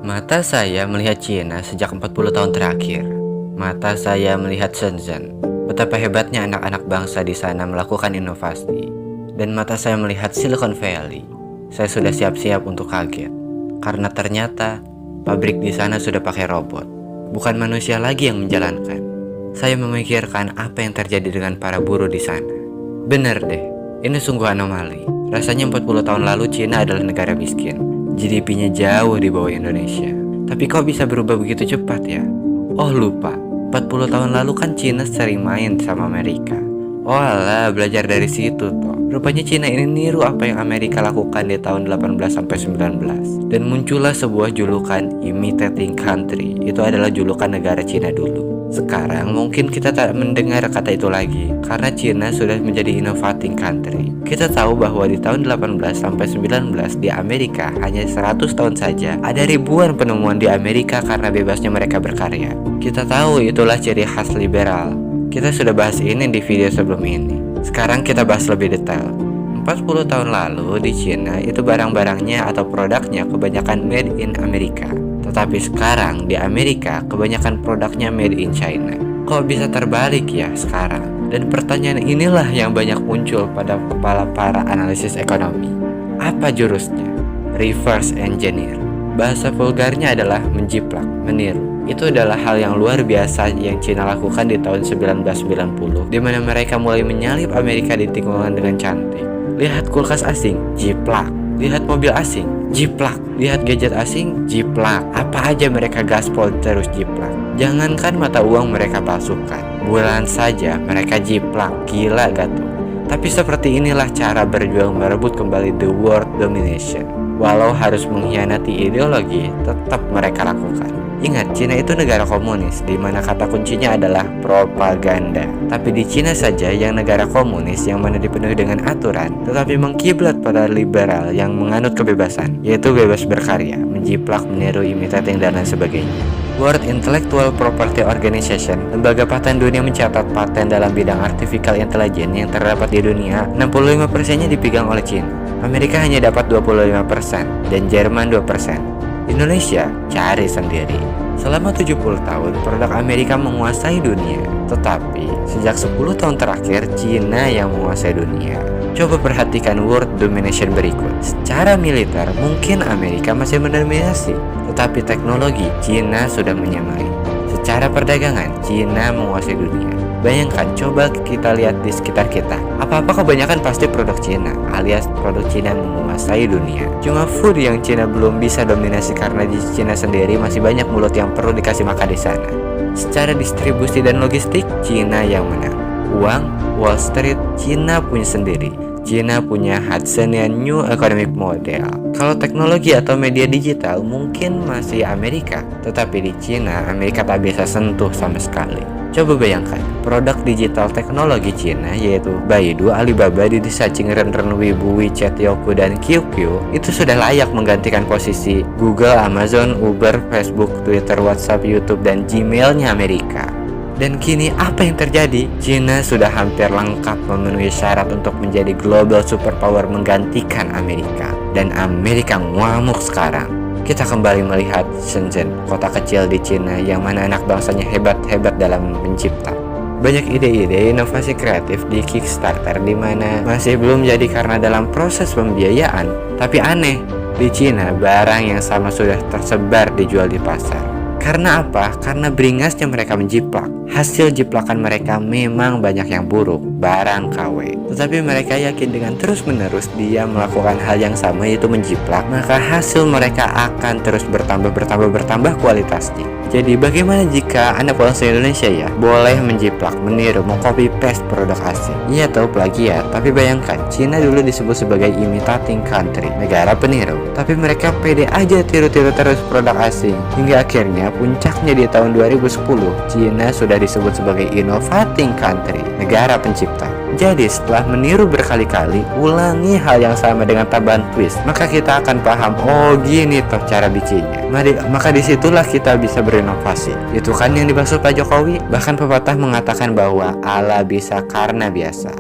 Mata saya melihat Cina sejak 40 tahun terakhir. Mata saya melihat Shenzhen, betapa hebatnya anak-anak bangsa di sana melakukan inovasi. Dan mata saya melihat Silicon Valley. Saya sudah siap-siap untuk kaget, karena ternyata pabrik di sana sudah pakai robot. Bukan manusia lagi yang menjalankan. Saya memikirkan apa yang terjadi dengan para buruh di sana. Benar deh, ini sungguh anomali. Rasanya 40 tahun lalu Cina adalah negara miskin. GDP-nya jauh di bawah Indonesia. Tapi kok bisa berubah begitu cepat ya? Oh lupa, 40 tahun lalu kan Cina sering main sama Amerika. Oh alah, belajar dari situ toh. Rupanya Cina ini niru apa yang Amerika lakukan di tahun 18 sampai 19. Dan muncullah sebuah julukan imitating country. Itu adalah julukan negara Cina dulu. Sekarang mungkin kita tak mendengar kata itu lagi karena Cina sudah menjadi innovating country. Kita tahu bahwa di tahun 18 sampai 19 di Amerika hanya 100 tahun saja ada ribuan penemuan di Amerika karena bebasnya mereka berkarya. Kita tahu itulah ciri khas liberal. Kita sudah bahas ini di video sebelum ini. Sekarang kita bahas lebih detail. 40 tahun lalu di Cina itu barang-barangnya atau produknya kebanyakan made in Amerika. Tetapi sekarang di Amerika kebanyakan produknya made in China. Kok bisa terbalik ya sekarang? Dan pertanyaan inilah yang banyak muncul pada kepala para analisis ekonomi. Apa jurusnya? Reverse engineer. Bahasa vulgarnya adalah menjiplak, meniru. Itu adalah hal yang luar biasa yang Cina lakukan di tahun 1990, di mana mereka mulai menyalip Amerika di tikungan dengan cantik. Lihat kulkas asing, jiplak. Lihat mobil asing, jiplak. Lihat gadget asing, jiplak. Apa aja mereka gaspol terus jiplak. Jangankan mata uang mereka palsukan, bulan saja mereka jiplak. Gila gak tuh? Tapi seperti inilah cara berjuang merebut kembali the world domination. Walau harus mengkhianati ideologi, tetap mereka lakukan. Ingat, Cina itu negara komunis, di mana kata kuncinya adalah propaganda. Tapi di Cina saja yang negara komunis yang mana dipenuhi dengan aturan, tetapi mengkiblat pada liberal yang menganut kebebasan, yaitu bebas berkarya, menjiplak, meniru, imitating, dan lain sebagainya. World Intellectual Property Organization, lembaga paten dunia, mencatat paten dalam bidang artificial intelligence yang terdapat di dunia, 65%-nya dipegang oleh Cina. Amerika hanya dapat 25% dan Jerman 2%. Indonesia cari sendiri. Selama 70 tahun produk Amerika menguasai dunia. Tetapi sejak 10 tahun terakhir Cina yang menguasai dunia. Coba perhatikan world domination berikut. Secara militer mungkin Amerika masih mendominasi, tetapi teknologi Cina sudah menyamai. Secara perdagangan Cina menguasai dunia. Bayangkan, coba kita lihat di sekitar kita. Apa-apa kebanyakan pasti produk Cina, alias produk Cina menguasai dunia. Cuma food yang Cina belum bisa dominasi karena di Cina sendiri masih banyak mulut yang perlu dikasih makan di sana. Secara distribusi dan logistik, Cina yang menang. Uang, Wall Street, Cina punya sendiri. Cina punya Hudsonian New Economic Model. Kalau teknologi atau media digital mungkin masih Amerika, tetapi di Cina, Amerika tak bisa sentuh sama sekali. Coba bayangkan, produk digital teknologi Cina yaitu Baidu, Alibaba, Didi Sacing, Renren, Weibo, WeChat, Youku, dan QQ itu sudah layak menggantikan posisi Google, Amazon, Uber, Facebook, Twitter, WhatsApp, YouTube, dan Gmail-nya Amerika. Dan kini apa yang terjadi? Cina sudah hampir lengkap memenuhi syarat untuk menjadi global superpower menggantikan Amerika. Dan Amerika ngamuk sekarang. Kita kembali melihat Shenzhen, kota kecil di Cina yang mana anak bangsanya hebat-hebat dalam mencipta. Banyak ide-ide inovasi kreatif di Kickstarter di mana masih belum jadi karena dalam proses pembiayaan. Tapi aneh, di Cina barang yang sama sudah tersebar dijual di pasar. Karena apa? Karena beringasnya mereka menjiplak. Hasil jiplakan mereka memang banyak yang buruk, barang KW. Tetapi mereka yakin dengan terus-menerus dia melakukan hal yang sama, yaitu menjiplak, maka hasil mereka akan terus bertambah kualitasnya. Jadi bagaimana jika Anda bangsa Indonesia ya boleh menjiplak, meniru, mengcopy paste produk asing? Iya tahu plagiat, tapi bayangkan Cina dulu disebut sebagai imitating country, negara peniru. Tapi mereka pede aja tiru-tiru terus produk asing. Hingga akhirnya puncaknya di tahun 2010, Cina sudah disebut sebagai innovating country, negara pencipta. Jadi setelah meniru berkali-kali, ulangi hal yang sama dengan tambahan twist, maka kita akan paham, oh gini toh cara bikinnya. Maka disitulah kita bisa berinovasi. Itu kan yang dimaksud Pak Jokowi. Bahkan pepatah mengatakan bahwa ala bisa karena biasa.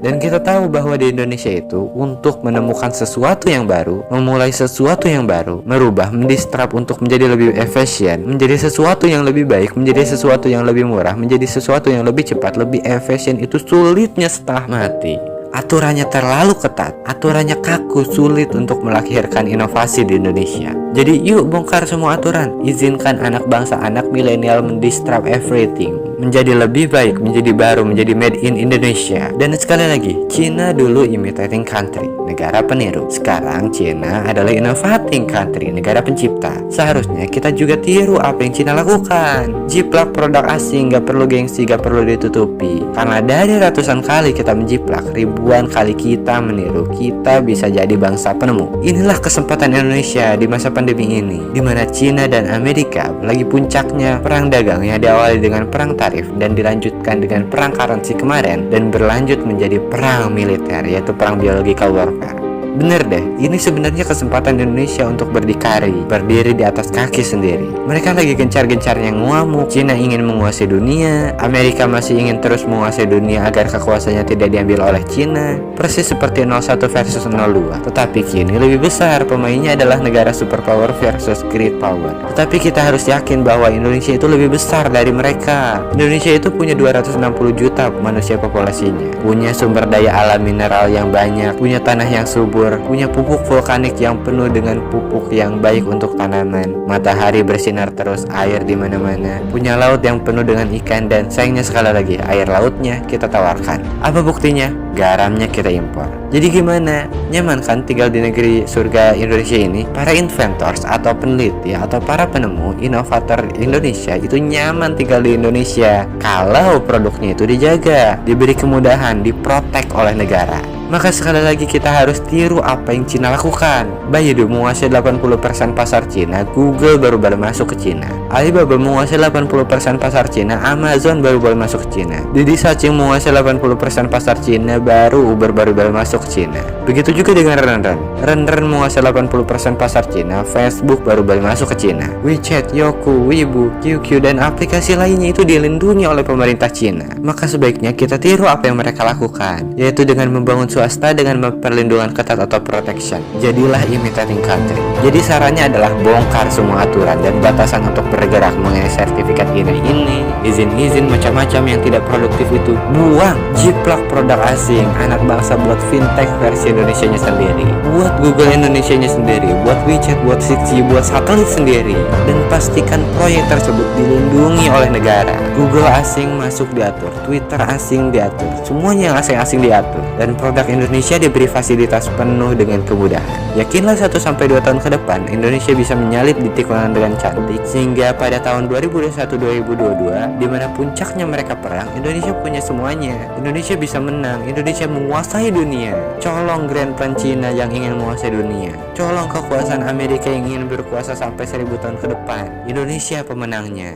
Dan kita tahu bahwa di Indonesia itu untuk menemukan sesuatu yang baru, memulai sesuatu yang baru, merubah, mendistrap untuk menjadi lebih efisien, menjadi sesuatu yang lebih baik, menjadi sesuatu yang lebih murah, menjadi sesuatu yang lebih cepat, lebih efisien, itu sulitnya setengah mati. Aturannya terlalu ketat, aturannya kaku, sulit untuk melahirkan inovasi di Indonesia. Jadi yuk bongkar semua aturan, izinkan anak bangsa, anak milenial mendistrap everything, menjadi lebih baik, menjadi baru, menjadi made in Indonesia. Dan sekali lagi, Cina dulu imitating country, negara peniru. Sekarang Cina adalah innovating country, negara pencipta. Seharusnya kita juga tiru apa yang Cina lakukan. Jiplak produk asing, gak perlu gengsi, gak perlu ditutupi. Karena dari ratusan kali kita menjiplak, ribuan kali kita meniru, kita bisa jadi bangsa penemu. Inilah kesempatan Indonesia di masa pandemi ini, di mana Cina dan Amerika lagi puncaknya perang dagang yang diawali dengan perang tarif dan dilanjutkan dengan perang currency kemarin dan berlanjut menjadi perang militer, yaitu perang biological warfare. Bener deh, ini sebenarnya kesempatan Indonesia untuk berdikari, berdiri di atas kaki sendiri. Mereka lagi gencar-gencarnya ngamuk. Cina ingin menguasai dunia, Amerika masih ingin terus menguasai dunia agar kekuasaannya tidak diambil oleh Cina. Persis seperti 01 versus 02. Tetapi kini lebih besar, pemainnya adalah negara superpower versus great power. Tetapi kita harus yakin bahwa Indonesia itu lebih besar dari mereka. Indonesia itu punya 260 juta manusia populasinya, punya sumber daya alam mineral yang banyak, punya tanah yang subur, punya pupuk vulkanik yang penuh dengan pupuk yang baik untuk tanaman, matahari bersinar terus, air di mana-mana, punya laut yang penuh dengan ikan, dan sayangnya sekali lagi air lautnya kita tawarkan. Apa buktinya? Garamnya kita impor. Jadi gimana? Nyaman kan tinggal di negeri surga Indonesia ini? Para inventors atau peneliti atau para penemu, inovator Indonesia itu nyaman tinggal di Indonesia kalau produknya itu dijaga, diberi kemudahan, diprotek oleh negara. Maka sekali lagi kita harus tiru apa yang Cina lakukan. Baidu menguasai 80% pasar Cina, Google baru masuk ke Cina. Alibaba menguasai 80% pasar Cina, Amazon baru masuk ke Cina. Didi Sachin menguasai 80% pasar Cina, baru Uber baru masuk ke Cina. Begitu juga dengan Renren. Renren menguasai 80% pasar Cina, Facebook baru masuk ke Cina. WeChat, Youku, Weibo, QQ, dan aplikasi lainnya itu dilindungi oleh pemerintah Cina. Maka sebaiknya kita tiru apa yang mereka lakukan, yaitu dengan membangun swasta dengan perlindungan ketat atau protection. Jadilah imitating country. Jadi sarannya adalah bongkar semua aturan dan batasan untuk bergerak mengenai sertifikat ini, izin-izin macam-macam yang tidak produktif itu buang. Jiplak produk asing, anak bangsa buat fintech versi Indonesianya sendiri, buat Google Indonesianya sendiri, buat WeChat, buat 6G, buat satelit sendiri, dan pastikan proyek tersebut dilindungi oleh negara. Google asing masuk diatur, Twitter asing diatur, semuanya yang asing-asing diatur, dan produk Indonesia diberi fasilitas penuh dengan kemudahan. Yakinlah 1-2 tahun ke depan Indonesia bisa menyalip di tikungan dengan cantik, sehingga pada tahun 2021-2022 di mana puncaknya mereka perang, Indonesia punya semuanya. Indonesia bisa menang, Indonesia menguasai dunia. Colong Grand Plan Cina yang ingin menguasai dunia, colong kekuasaan Amerika yang ingin berkuasa sampai 1000 tahun ke depan. Indonesia pemenangnya.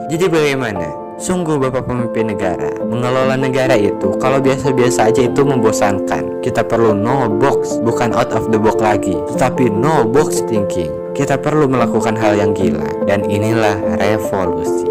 Jadi bagaimana? Sungguh Bapak pemimpin negara, mengelola negara itu kalau biasa-biasa aja itu membosankan. Kita perlu no box, bukan out of the box lagi, tetapi no box thinking. Kita perlu melakukan hal yang gila, dan inilah revolusi.